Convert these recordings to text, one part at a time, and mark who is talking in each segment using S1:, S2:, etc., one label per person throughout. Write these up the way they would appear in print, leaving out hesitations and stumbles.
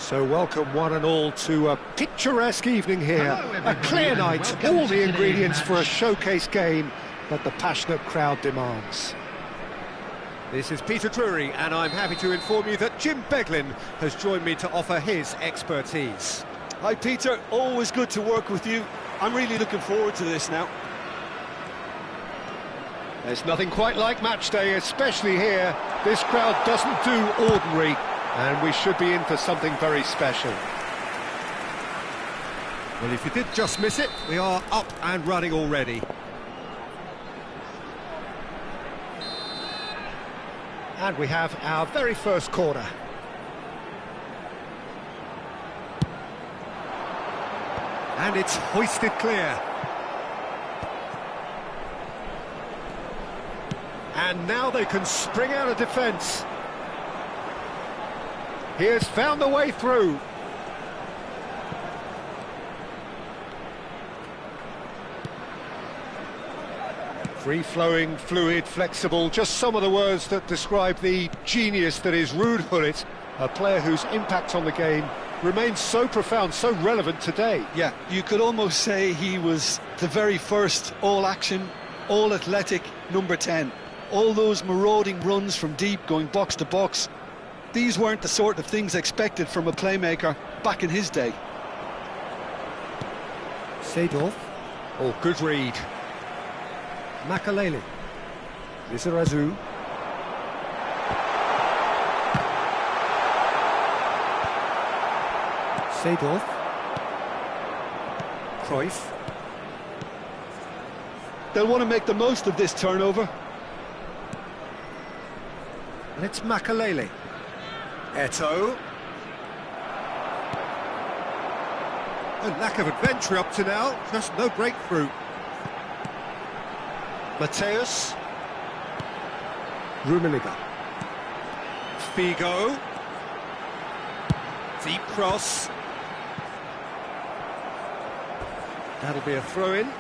S1: So welcome one and all to a picturesque evening here. A clear night, all the ingredients for a showcase game that the passionate crowd demands. This is Peter Drury, and I'm happy to inform you that Jim Beglin has joined me to offer his expertise.
S2: Hi Peter, always good to work with you. I'm really looking forward to this now.
S1: There's nothing quite like match day, especially here. This crowd doesn't do ordinary, and we should be in for something very special. Well, if you did just miss it, we are up and running already. And we have our very first corner. And it's hoisted clear. And now they can spring out of defence. He has found the way through. Free-flowing, fluid, flexible, just some of the words that describe the genius that is Ruud Gullit, a player whose impact on the game remains so profound, so relevant today.
S2: Yeah, you could almost say he was the very first all-action, all-athletic number 10. All those marauding runs from deep, going box to box, these weren't the sort of things expected from a playmaker back in his day.
S1: Seedorf. Oh, good read. Makalele. Lizarazu. Seedorf. Cruyff.
S2: They'll want to make the most of this turnover.
S1: And it's Makalele. Eto'o. A lack of adventure up to now, just no breakthrough. Mateus. Rummenigge. Figo. Deep cross. That'll be a throw-in.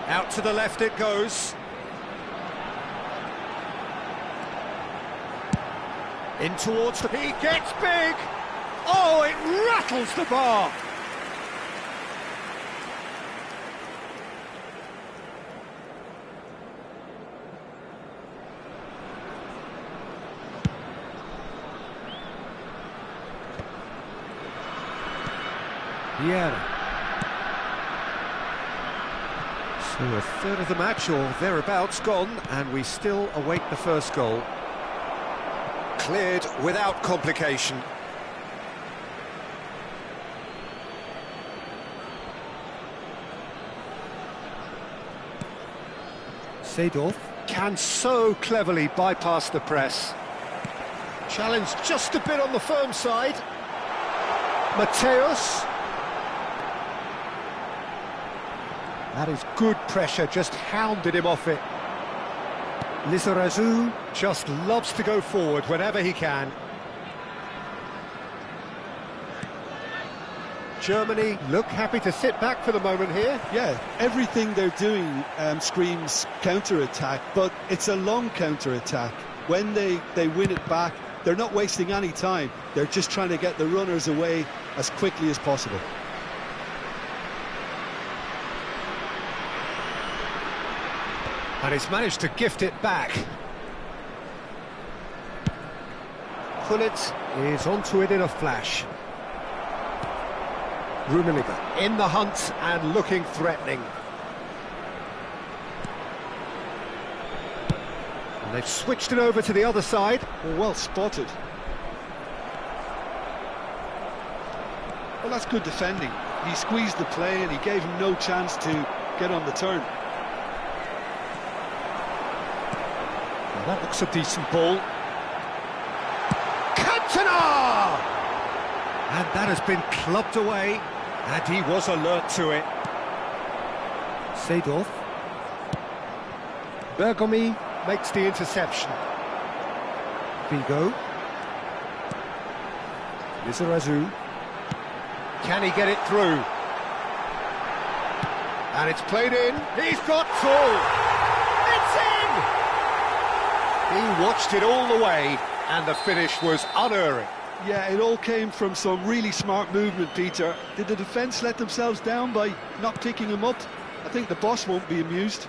S1: Out to the left it goes. In towards the... He gets big! Oh, it rattles the bar! Vieira. So a third of the match, or thereabouts, gone, and we still await the first goal. Cleared without complication. Seedorf can so cleverly bypass the press. Challenge just a bit on the firm side. Mateus. That is good pressure, just hounded him off it. Lizarazu just loves to go forward whenever he can. Germany look happy to sit back for the moment here.
S2: Yeah, everything they're doing screams counter-attack, but it's a long counter-attack. When they win it back, they're not wasting any time. They're just trying to get the runners away as quickly as possible.
S1: And he's managed to gift it back. Gullit is onto it in a flash. Rummenigge in the hunt and looking threatening. And they've switched it over to the other side.
S2: Well spotted. Well, that's good defending. He squeezed the play and he gave him no chance to get on the turn.
S1: That looks a decent ball. Cantona! And that has been clubbed away, and he was alert to it. Seedorf. Bergomi makes the interception. Figo. Lizarazu. Can he get it through? And it's played in. He's got full. It's in! He watched it all the way, and the finish was unerring.
S2: Yeah, it all came from some really smart movement, Peter. Did the defence let themselves down by not picking him up? I think the boss won't be amused.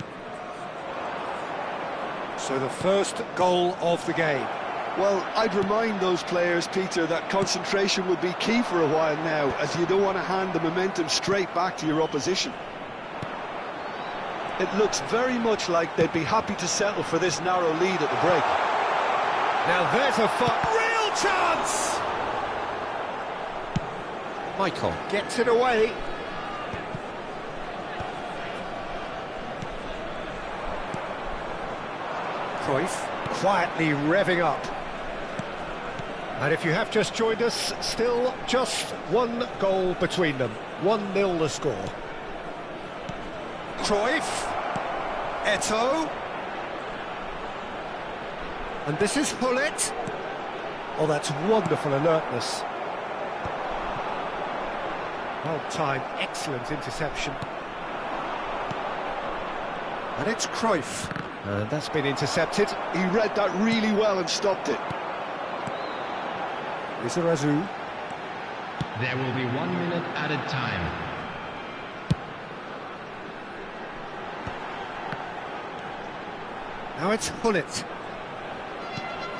S1: So the first goal of the game.
S2: Well, I'd remind those players, Peter, that concentration will be key for a while now, as you don't want to hand the momentum straight back to your opposition. It looks very much like they'd be happy to settle for this narrow lead at the break.
S1: Now there's a real chance! Michael gets it away. Cruyff quietly revving up. And if you have just joined us, still just one goal between them. 1-0 the score. Cruyff. Eto'o. And this is Hullet. Oh, that's wonderful alertness. Well timed, excellent interception. And it's Cruyff. And that's been intercepted.
S2: He read that really well and stopped it.
S1: Izarazu.
S3: There will be 1 minute added time.
S1: Now it's Hullet.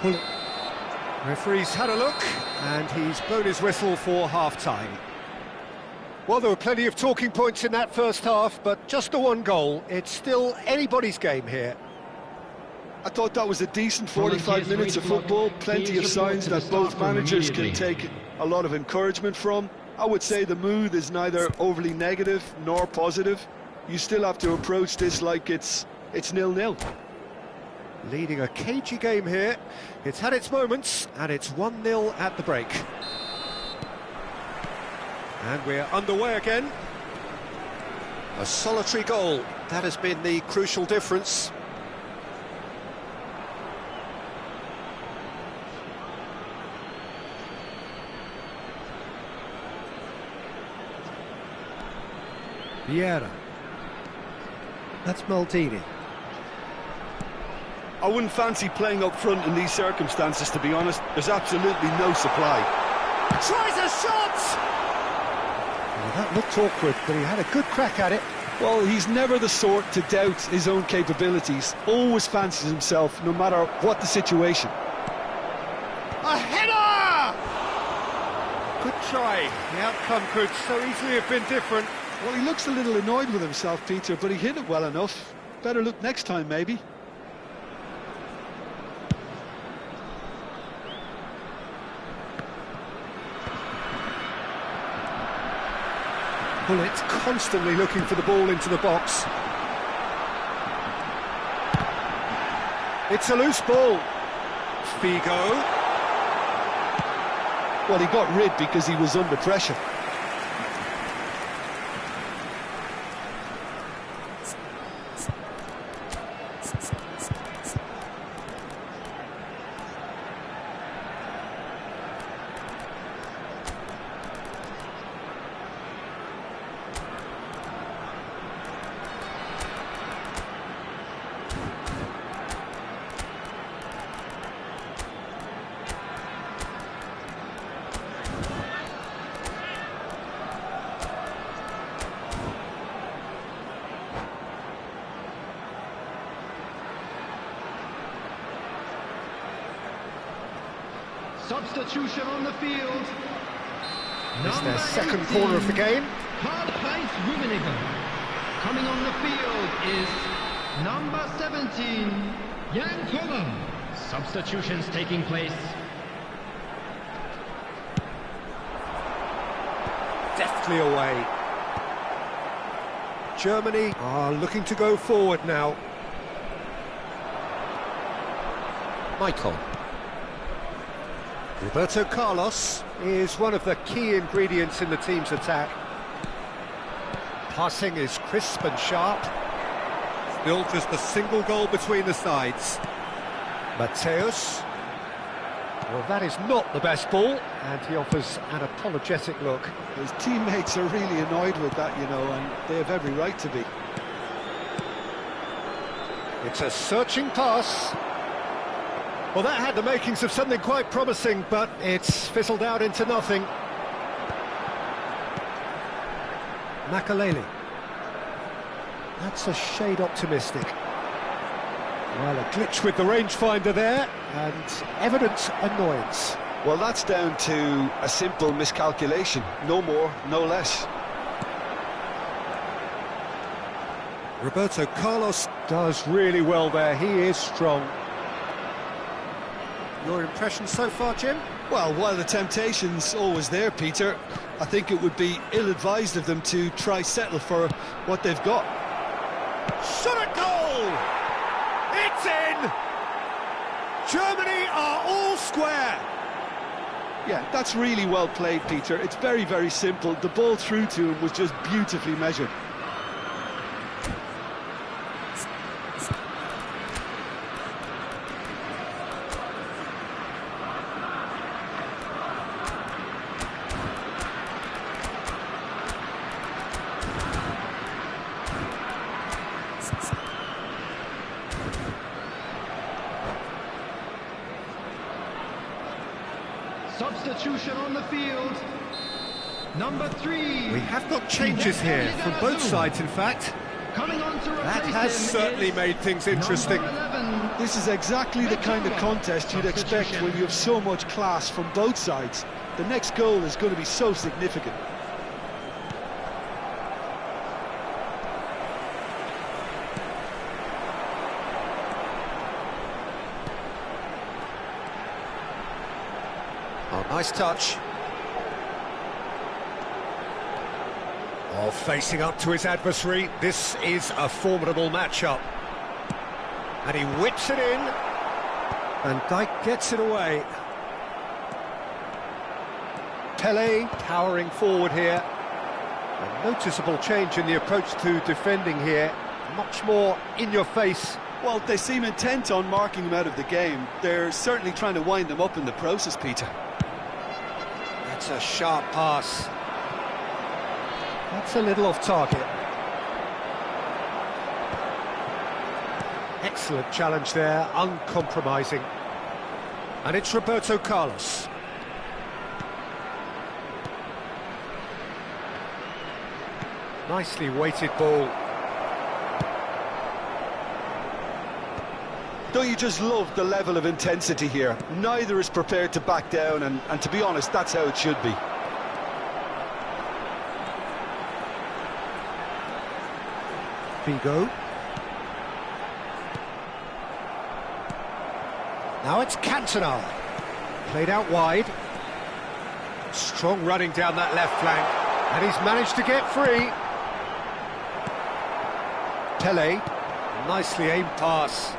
S1: Hullet. Referee's had a look, and he's blown his whistle for half-time. Well, there were plenty of talking points in that first half, but just the one goal. It's still anybody's game here.
S2: I thought that was a decent 45 minutes of football, plenty of signs that both managers can take a lot of encouragement from. I would say the mood is neither overly negative nor positive. You still have to approach this like it's 0-0.
S1: Leading a cagey game here. It's had its moments, and it's 1-0 at the break. And we're underway again. A solitary goal. That has been the crucial difference. Vieira. That's Maldini.
S2: I wouldn't fancy playing up front in these circumstances, to be honest. There's absolutely no supply.
S1: Tries a shot! Well, that looked awkward, but he had a good crack at it.
S2: Well, he's never the sort to doubt his own capabilities. Always fancies himself, no matter what the situation.
S1: A header! Good try. The outcome could so easily have been different.
S2: Well, he looks a little annoyed with himself, Peter, but he hit it well enough. Better look next time, maybe.
S1: Hullet constantly looking for the ball into the box. It's a loose ball. Figo.
S2: Well, he got rid because he was under pressure.
S3: Substitution on the field.
S1: It's their second corner of the game.
S3: Nguyenhuuminh. Coming on the field is number 17, Yukon. Substitutions taking place.
S1: Deftly away. Germany are looking to go forward now. Michael. Roberto Carlos is one of the key ingredients in the team's attack. Passing is crisp and sharp. Still just a single goal between the sides. Mateus. Well, that is not the best ball, and he offers an apologetic look.
S2: His teammates are really annoyed with that, you know, and they have every right to be.
S1: It's a searching pass. Well, that had the makings of something quite promising, but it's fizzled out into nothing. Makaleli. That's a shade optimistic. Well, a glitch with the rangefinder there, and evident annoyance.
S2: Well, that's down to a simple miscalculation. No more, no less.
S1: Roberto Carlos does really well there. He is strong. Your impression so far, Jim?
S2: Well, while the temptation's always there, Peter, I think it would be ill-advised of them to try settle for what they've got.
S1: Shot at goal! It's in! Germany are all square!
S2: Yeah, that's really well played, Peter. It's very, very simple. The ball through to him was just beautifully measured.
S3: Substitution on the field. Number 3.
S1: We have got changes here, from both sides, in fact.
S3: Coming on to
S1: That has certainly made things interesting.
S2: This is exactly the kind of contest you'd expect when you have so much class from both sides. The next goal is going to be so significant.
S1: Oh, nice touch. Oh, facing up to his adversary. This is a formidable matchup. And he whips it in. And Dijk gets it away. Pele powering forward here. A noticeable change in the approach to defending here. Much more in your face.
S2: Well, they seem intent on marking him out of the game. They're certainly trying to wind them up in the process, Peter.
S1: That's a sharp pass. That's a little off target. Excellent challenge there, uncompromising. And it's Roberto Carlos. Nicely weighted ball.
S2: Don't you just love the level of intensity here? Neither is prepared to back down, and to be honest, that's how it should be.
S1: Figo. Now it's Cantona. Played out wide. Strong running down that left flank. And he's managed to get free. Pele. Nicely aimed pass.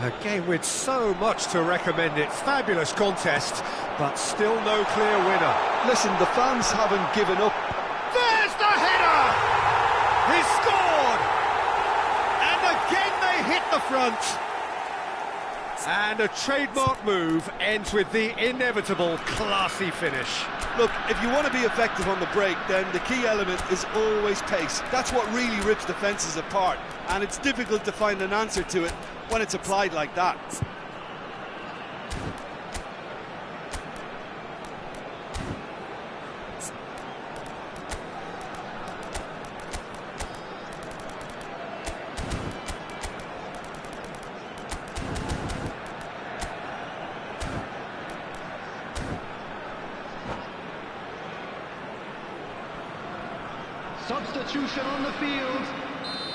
S1: A game with so much to recommend it. Fabulous contest, but still no clear winner.
S2: Listen, the fans haven't given up.
S1: There's the header! He scored! And again they hit the front. And a trademark move ends with the inevitable classy finish.
S2: Look, if you want to be effective on the break, then the key element is always pace. That's what really rips defences apart, and it's difficult to find an answer to it when it's applied like that.
S3: Substitution on the field.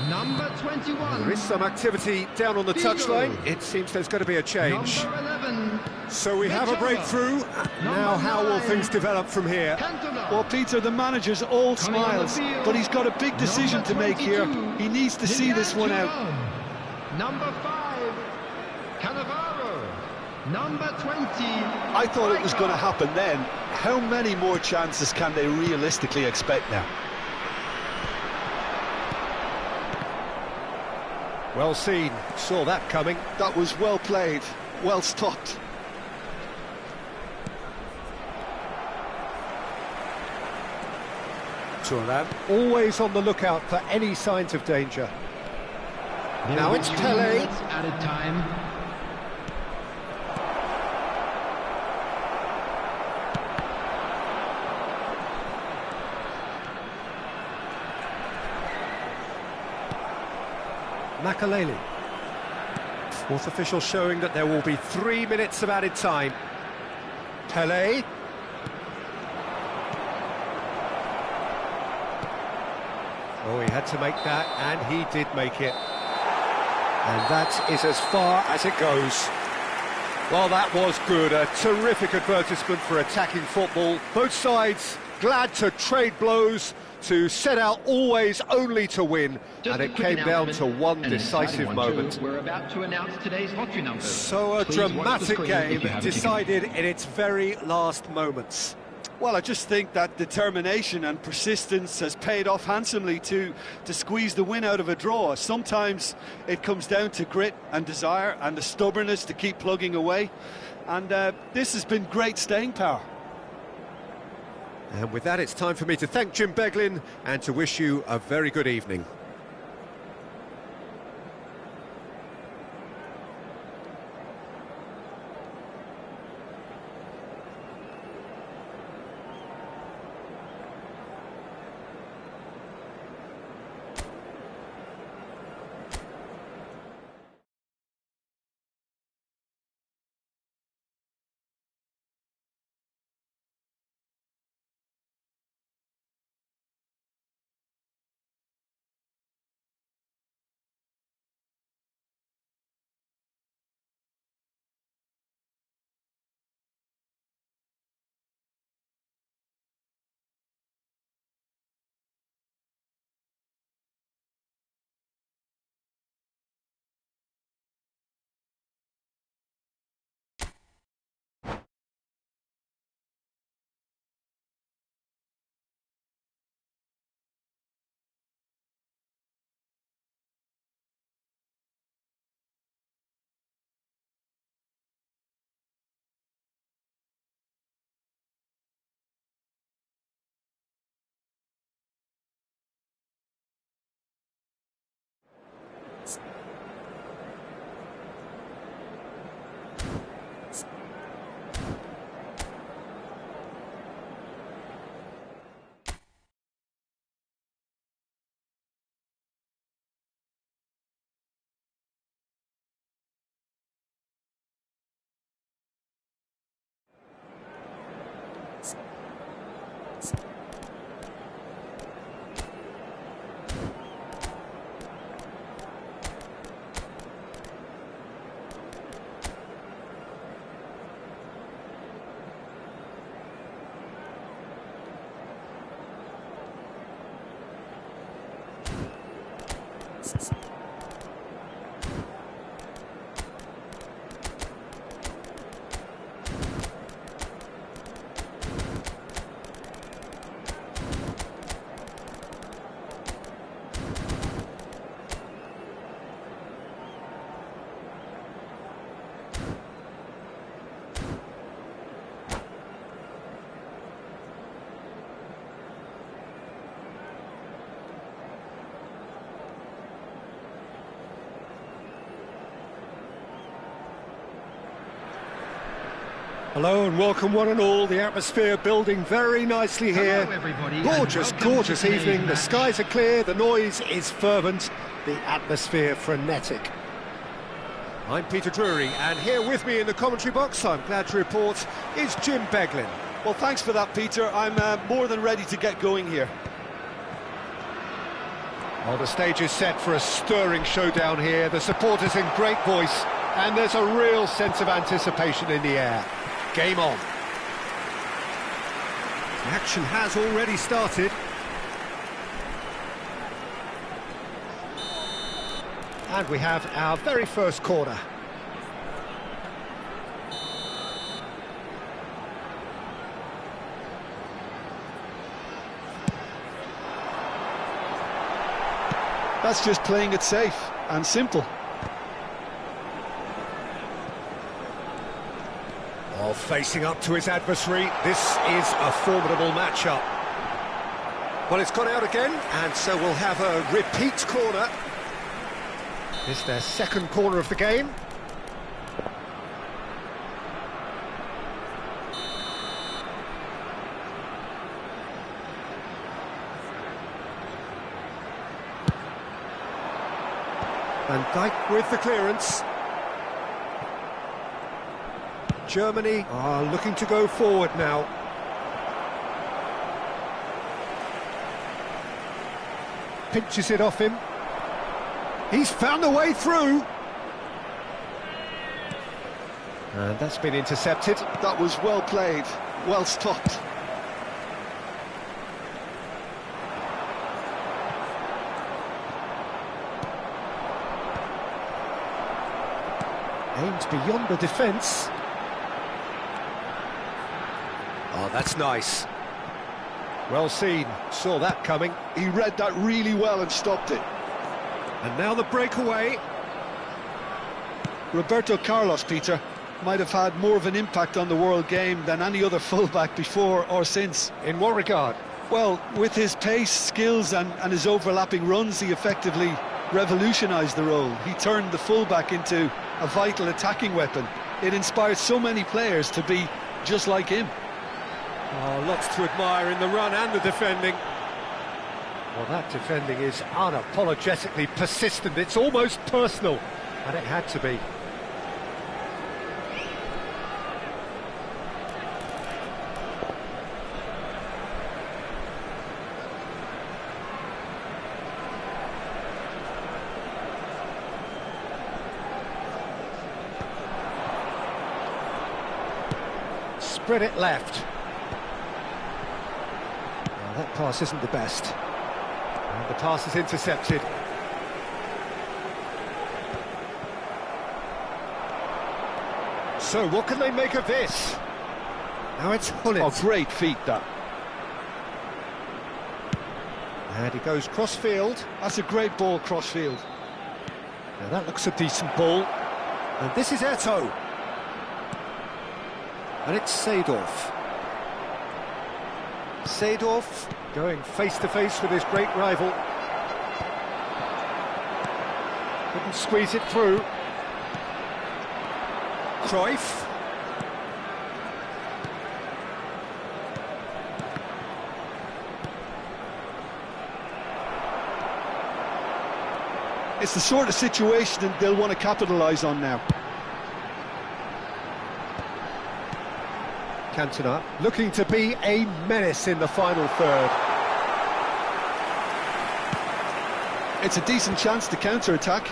S3: Number 21.
S1: There is some activity down on the touchline. It seems there's going to be a change.
S3: Number 11.
S1: So we have a breakthrough. Now how will things develop from here?
S3: Cantona.
S2: Well, Peter, the manager's all
S3: Coming on the
S2: smiles,
S3: field.
S2: but he's got a big decision to make here. He needs to see this one out.
S3: Number 5. Cannavaro. Number 20.
S2: I thought it was going to happen then. How many more chances can they realistically expect now?
S1: Well seen, saw that coming.
S2: That was well played. well stopped.
S1: Turan, always on the lookout for any signs of danger. Now it's Pele.
S3: Added time.
S1: Makaleli. Fourth official showing that there will be 3 minutes of added time. Pele. Oh, he had to make that, and he did make it. And that is as far as it goes. Well, that was good. A terrific advertisement for attacking football. Both sides glad to trade blows, to set out always only to win. And it came down to one decisive moment.
S3: We're about to announce today's lottery numbers.
S1: So a dramatic game decided in its very last moments.
S2: Well, I just think that determination and persistence has paid off handsomely to squeeze the win out of a draw. Sometimes it comes down to grit and desire and the stubbornness to keep plugging away. And this has been great staying power.
S1: And with that, it's time for me to thank Jim Beglin and to wish you a very good evening. Hello and welcome one and all. The atmosphere building very nicely here.
S3: Hello, everybody,
S1: Gorgeous, gorgeous evening. The skies are clear, the noise is fervent, the atmosphere frenetic. I'm Peter Drury, and here with me in the commentary box, I'm glad to report, is Jim Beglin.
S2: Well, thanks for that, Peter. I'm more than ready to get going here.
S1: Well, the stage is set for a stirring showdown here. The supporters in great voice, and there's a real sense of anticipation in the air. Game on. The action has already started. And we have our very first corner.
S2: That's just playing it safe and simple.
S1: Well, facing up to his adversary, this is a formidable matchup. Well, it's gone out again, and so we'll have a repeat corner. This is their second corner of the game. Van Dijk with the clearance. Germany are looking to go forward now. Pinches it off him. He's found a way through. And that's been intercepted.
S2: That was well played, well stopped.
S1: Aimed beyond the defence. Oh, that's nice. Well seen, saw that coming.
S2: He read that really well and stopped it.
S1: And now the breakaway.
S2: Roberto Carlos, Peter, might have had more of an impact on the world game than any other fullback before or since.
S1: In what regard?
S2: Well, with his pace, skills and his overlapping runs, he effectively revolutionised the role. He turned the fullback into a vital attacking weapon. It inspired so many players to be just like him.
S1: Oh, lots to admire in the run and the defending. Well, that defending is unapologetically persistent. It's almost personal, and it had to be. Spread it left. Well, that pass isn't the best. And the pass is intercepted. So, what can they make of this? Now it's Hullet.
S2: Oh, great feat, that.
S1: And he goes cross-field.
S2: That's a great ball cross-field.
S1: Now that looks a decent ball. And this is Eto'o. And it's Seedorf. Seedorf going face-to-face with his great rival. Couldn't squeeze it through. Cruyff.
S2: It's the sort of situation that they'll want to capitalise on now.
S1: Cantona looking to be a menace in the final third.
S2: It's a decent chance to counter-attack.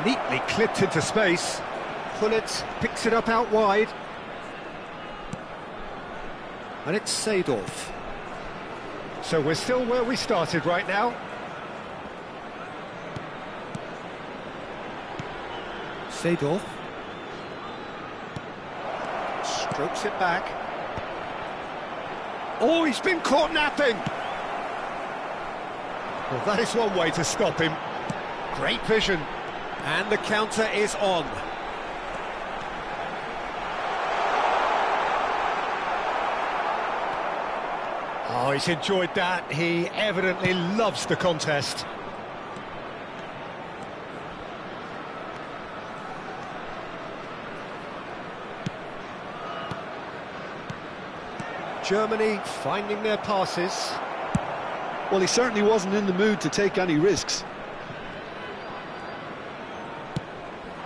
S1: Neatly clipped into space. Hullet picks it up out wide. And it's Seedorf. So we're still where we started right now. Seedorf. Strokes it back. Oh, he's been caught napping! Well, that is one way to stop him. Great vision. And the counter is on. Oh, he's enjoyed that. He evidently loves the contest. Germany finding their passes.
S2: Well, he certainly wasn't in the mood to take any risks.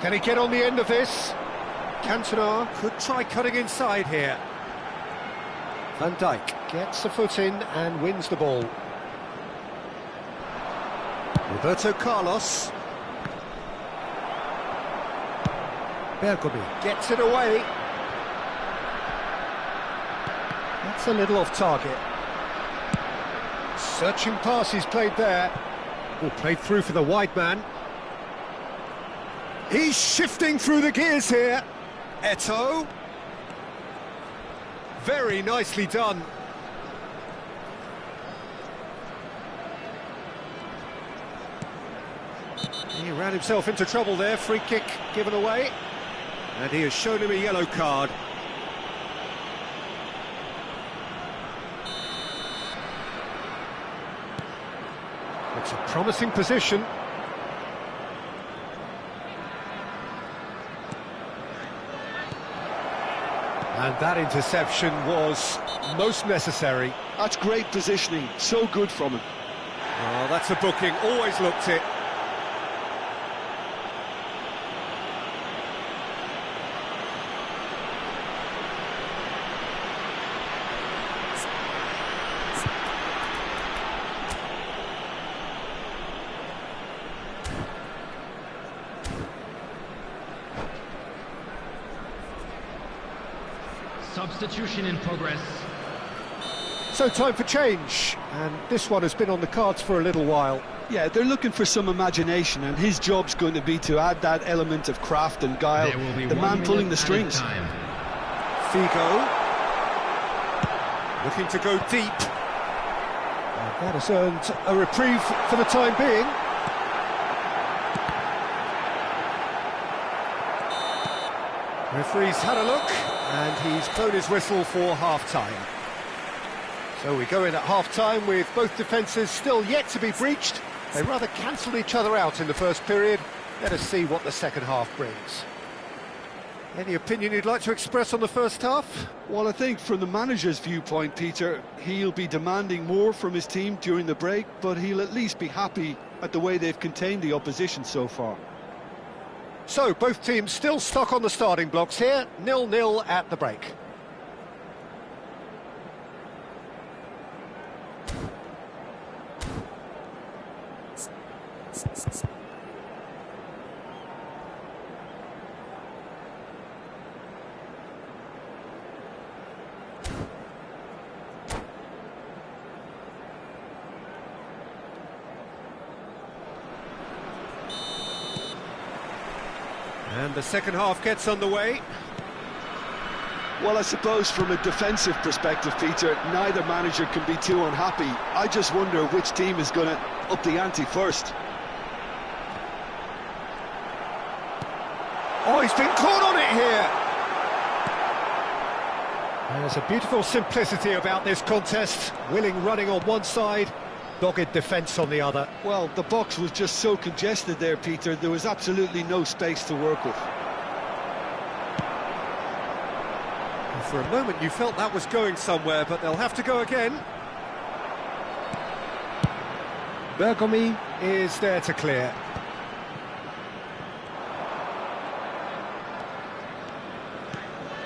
S1: Can he get on the end of this? Cantona could try cutting inside here. Van Dijk gets a foot in and wins the ball. Roberto Carlos. Bergomi gets it away. That's a little off target. Searching pass he's played there. Oh, played through for the wide man. He's shifting through the gears here. Eto'o. Very nicely done. He ran himself into trouble there. Free kick given away. And he has shown him a yellow card. It's a promising position. And that interception was most necessary.
S2: That's great positioning, so good from him.
S1: Oh, that's a booking, always looked it.
S3: Substitution in progress.
S1: So time for change, and this one has been on the cards for a little while.
S2: Yeah, they're looking for some imagination, and his job's going to be to add that element of craft and guile. The man pulling the strings.
S1: Figo, looking to go deep. And that has earned a reprieve for the time being. Referee's had a look, and he's blown his whistle for half-time. So we go in at half-time with both defences still yet to be breached. They rather cancelled each other out in the first period. Let us see what the second half brings. Any opinion you'd like to express on the first half?
S2: Well, I think from the manager's viewpoint, Peter, he'll be demanding more from his team during the break, but he'll at least be happy at the way they've contained the opposition so far.
S1: So, both teams still stuck on the starting blocks here, 0-0 at the break. And the second half gets underway.
S2: Well, I suppose from a defensive perspective, Peter, neither manager can be too unhappy. I just wonder which team is going to up the ante first.
S1: Oh, he's been caught on it here. There's a beautiful simplicity about this contest. Willing running on one side, dogged defence on the other.
S2: Well, the box was just so congested there, Peter. There was absolutely no space to work with.
S1: For a moment you felt that was going somewhere, but they'll have to go again. Bergomi is there to clear.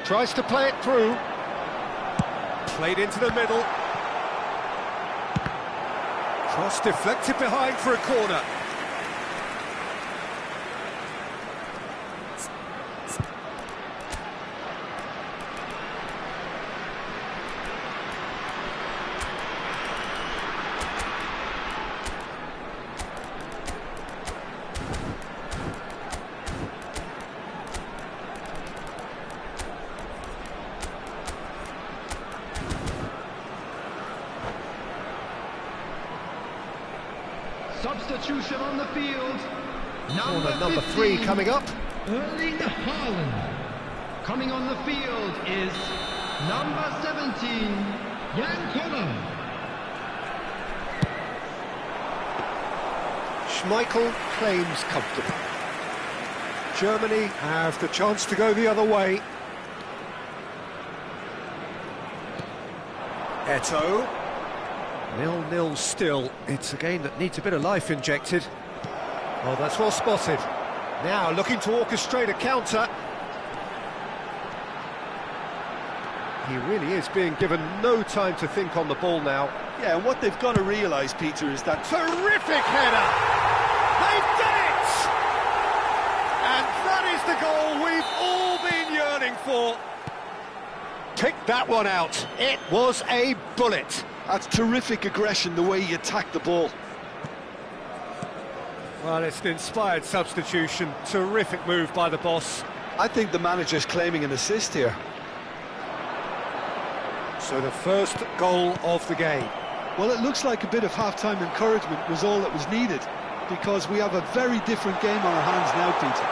S1: Tries to play it through. Played into the middle. Cross deflected behind for a corner.
S3: Substitution on the field.
S1: Corner number 3 coming up.
S3: Erling Haaland. Coming on the field is number 17, Yukon.
S1: Schmeichel claims comfortable. Germany have the chance to go the other way. Eto'o. 0-0 still. It's a game that needs a bit of life injected. Oh, that's well spotted. Now looking to orchestrate a counter. He really is being given no time to think on the ball now.
S2: Yeah, and what they've got to realise, Peter, is that...
S1: Terrific header! They've done it! And that is the goal we've all been yearning for. Pick that one out. It was a bullet.
S2: That's terrific aggression, the way he attacked the ball.
S1: Well, it's an inspired substitution. Terrific move by the boss.
S2: I think the manager's claiming an assist here.
S1: So the first goal of the game.
S2: Well, it looks like a bit of half-time encouragement was all that was needed, because we have a very different game on our hands now, Peter.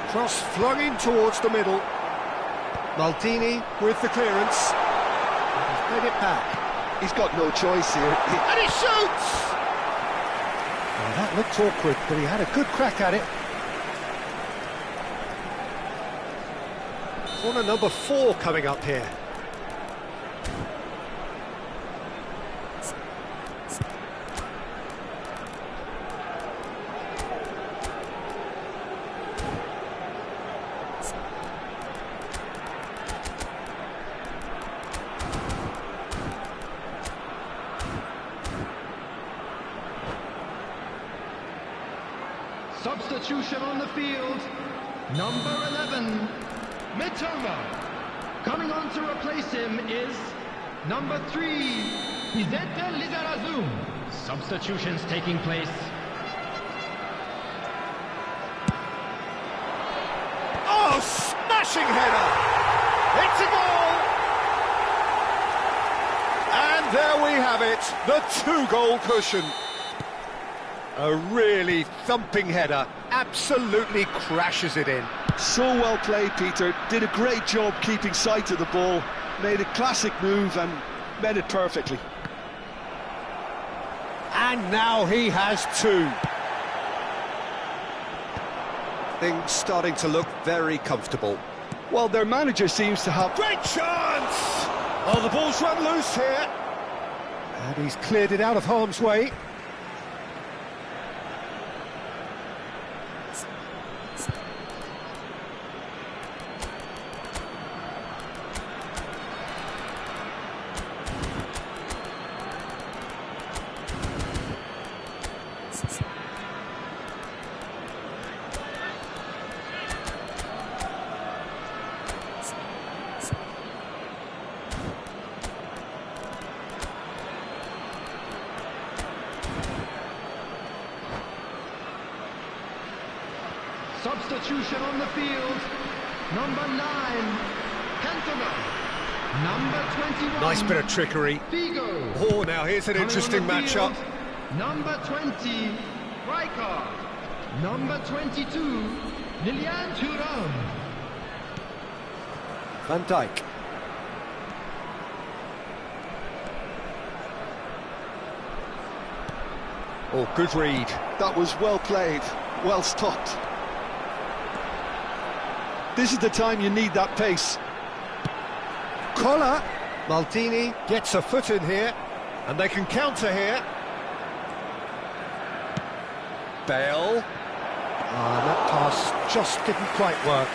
S1: Cross flung in towards the middle. Maldini with the clearance. He's made it back.
S2: He's got no choice here.
S1: And he shoots! Well, that looked awkward, but he had a good crack at it. Corner number 4 coming up here.
S3: Substitution on the field. Number 11, Mitoma. Coming on to replace him is number 3, Izete Lizarazu. Substitutions taking place.
S1: Oh, smashing header! It's a goal! And there we have it, the 2-goal cushion. A really thumping header, absolutely crashes it in.
S2: So well played, Peter. Did a great job keeping sight of the ball. Made a classic move and met it perfectly.
S1: And now he has 2. Things starting to look very comfortable.
S2: Well, their manager seems to have...
S1: Great chance! Oh, the ball's run loose here. And he's cleared it out of harm's way.
S3: Substitution on the field. Number 9, Cantona. Number 21.
S1: Nice bit of trickery.
S3: Figo.
S1: Oh, now here's an interesting matchup.
S3: Number 20, Rijkaard. Number 22, Lilian Thuram.
S1: Van Dijk. Oh, good read.
S2: That was well played, well stopped. This is the time you need that pace.
S1: Collar. Maldini gets a foot in here, and they can counter here. Bale. Ah, that pass just didn't quite work.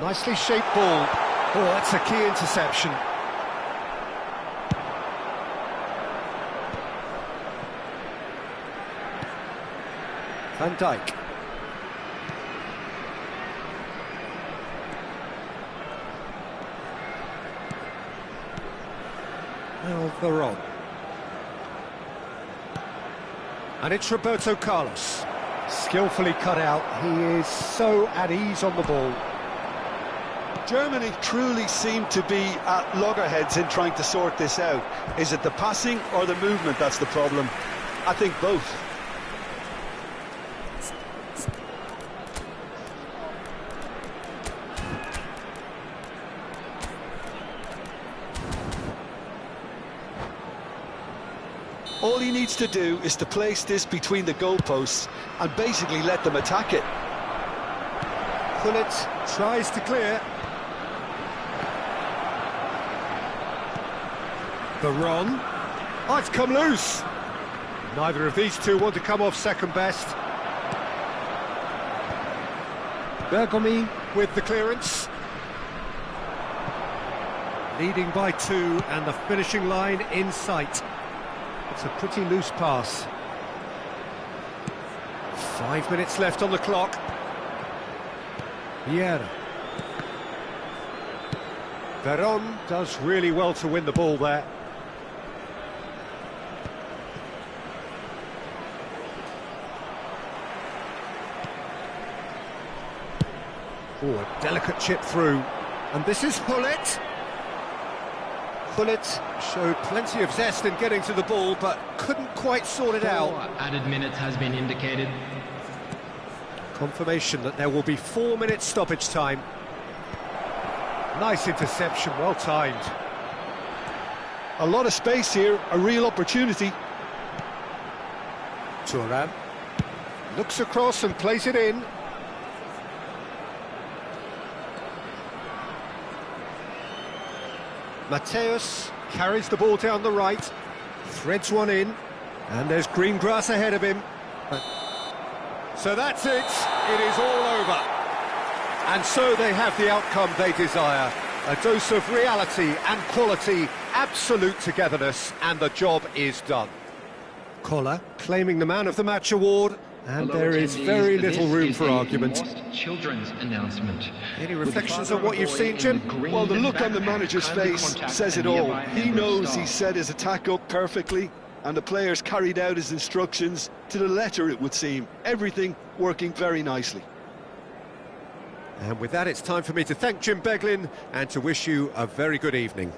S1: Nicely shaped ball. Oh, that's a key interception. Van Dijk. Now Veron. And it's Roberto Carlos. Skillfully cut out. He is so at ease on the ball.
S2: Germany truly seem to be at loggerheads in trying to sort this out. Is it the passing or the movement that's the problem? I think both. All he needs to do is to place this between the goalposts and basically let them attack it.
S1: Gullit tries to clear. Veron. Oh, it's come loose. Neither of these two want to come off second best. Bergomi with the clearance. Leading by 2 and the finishing line in sight. It's a pretty loose pass. 5 minutes left on the clock. Vieira. Veron does really well to win the ball there. Oh, a delicate chip through. And this is Gullit. Pullet showed plenty of zest in getting to the ball, but couldn't quite sort it out.
S3: 4 added minutes has been indicated.
S1: Confirmation that there will be 4 minutes stoppage time. Nice interception, well timed.
S2: A lot of space here, a real opportunity.
S1: Turan looks across and plays it in. Mateus carries the ball down the right, threads one in, and there's green grass ahead of him. So that's it, it is all over. And so they have the outcome they desire. A dose of reality and quality, absolute togetherness, and the job is done. Collar claiming the Man of the Match award, and
S3: Hello,
S1: there is
S3: attendees.
S1: very little
S3: This
S1: room
S3: is
S1: for
S3: a
S1: argument.
S3: lost children's announcement.
S1: Any
S3: With the
S1: reflections
S3: father
S1: on what
S3: of a
S1: you've
S3: boy
S1: seen,
S3: in
S1: Jim?
S3: the green
S2: Well, the look on the
S3: backpack
S2: manager's
S3: kindly
S2: face
S3: contact
S2: says
S3: a
S2: it all.
S3: nearby
S2: He
S3: member of
S2: knows he
S3: staff.
S2: set his attack up perfectly, and the players carried out his instructions to the letter, it would seem. Everything working very nicely.
S1: And with that, it's time for me to thank Jim Beglin and to wish you a very good evening.